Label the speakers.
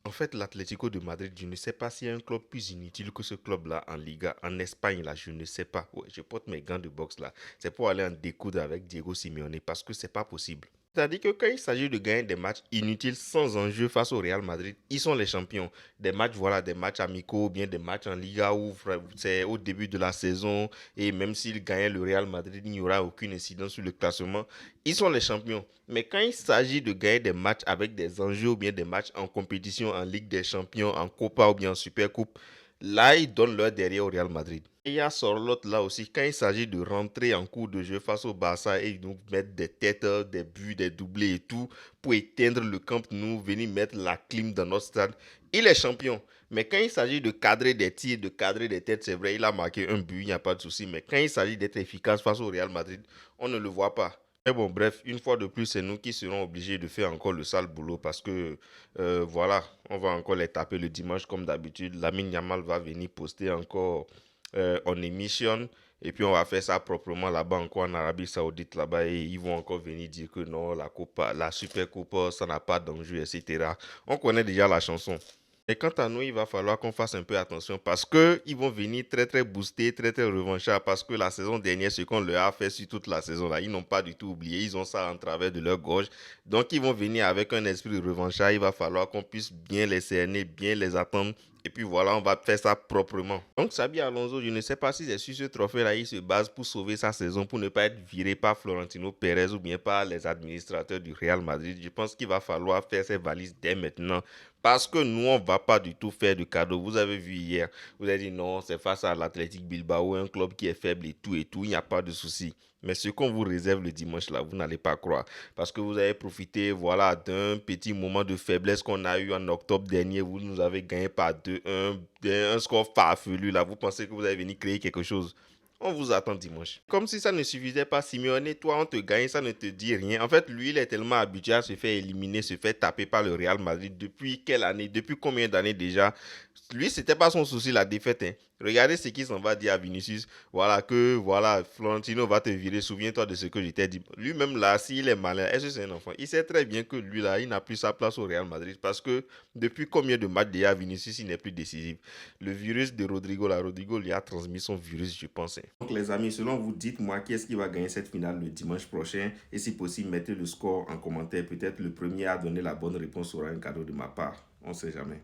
Speaker 1: En fait, l'Atlético de Madrid, je ne sais pas s'il y a un club plus inutile que ce club-là en Liga, en Espagne, là, je ne sais pas. Ouais, je porte mes gants de boxe là. C'est pour aller en découdre avec Diego Simeone parce que c'est pas possible. C'est-à-dire que quand il s'agit de gagner des matchs inutiles sans enjeu face au Real Madrid, ils sont les champions. Des matchs, voilà, des matchs amicaux, ou bien des matchs en Liga où c'est au début de la saison et même s'ils gagnaient le Real Madrid, il n'y aura aucune incidence sur le classement. Ils sont les champions. Mais quand il s'agit de gagner des matchs avec des enjeux ou bien des matchs en compétition, en Ligue des Champions, en Copa ou bien en Super Coupe, là, ils donnent leur derrière au Real Madrid. Et il y a Sorlotte là aussi, quand il s'agit de rentrer en cours de jeu face au Barça et nous mettre des têtes, des buts, des doublés et tout, pour éteindre le Camp Nou, venir mettre la clim dans notre stade, il est champion. Mais quand il s'agit de cadrer des tirs, de cadrer des têtes, c'est vrai, il a marqué un but, il n'y a pas de souci. Mais quand il s'agit d'être efficace face au Real Madrid, on ne le voit pas. Mais bon, bref, une fois de plus, c'est nous qui serons obligés de faire encore le sale boulot parce que, voilà, on va encore les taper le dimanche comme d'habitude. Lamine Yamal va venir poster encore en émission et puis on va faire ça proprement là-bas, encore en Arabie Saoudite, là-bas, et ils vont encore venir dire que non, la Copa, la Super Coupe, ça n'a pas d'enjeu, etc. On connaît déjà la chanson. Et quant à nous, il va falloir qu'on fasse un peu attention parce que ils vont venir très très boostés, très très revanchards parce que la saison dernière, ce qu'on leur a fait sur toute la saison là, ils n'ont pas du tout oublié, ils ont ça en travers de leur gorge. Donc ils vont venir avec un esprit revanchard, il va falloir qu'on puisse bien les cerner, bien les attendre. Et puis voilà, on va faire ça proprement. Donc Xabi Alonso, je ne sais pas si c'est sur ce trophée-là, il se base pour sauver sa saison, pour ne pas être viré par Florentino Pérez ou bien par les administrateurs du Real Madrid. Je pense qu'il va falloir faire ses valises dès maintenant parce que nous, on ne va pas du tout faire de cadeau. Vous avez vu hier, vous avez dit non, c'est face à l'Athletic Bilbao, un club qui est faible et tout, il n'y a pas de souci. Mais ce qu'on vous réserve le dimanche là, vous n'allez pas croire. Parce que vous avez profité, voilà, d'un petit moment de faiblesse qu'on a eu en octobre dernier. Vous nous avez gagné par 2-1, un score farfelu là. Vous pensez que vous allez venir créer quelque chose. On vous attend dimanche. Comme si ça ne suffisait pas, Simeone, toi, on te gagne, ça ne te dit rien. En fait, lui, il est tellement habitué à se faire éliminer, se faire taper par le Real Madrid. Depuis quelle année? Depuis combien d'années déjà? Lui, c'était pas son souci, la défaite. Hein. Regardez ce qu'il s'en va dire à Vinicius. Voilà, que voilà, Florentino va te virer. Souviens-toi de ce que je t'ai dit. Lui-même, là, s'il est malin, est-ce que c'est un enfant? Il sait très bien que lui, là, il n'a plus sa place au Real Madrid parce que depuis combien de matchs déjà, Vinicius, il n'est plus décisif. Le virus de Rodrigo, là, Rodrigo lui a transmis son virus, je pense. Hein. Donc, les amis, selon vous, dites-moi qui est-ce qui va gagner cette finale le dimanche prochain. Et si possible, mettez le score en commentaire. Peut-être le premier à donner la bonne réponse aura un cadeau de ma part. On ne sait jamais.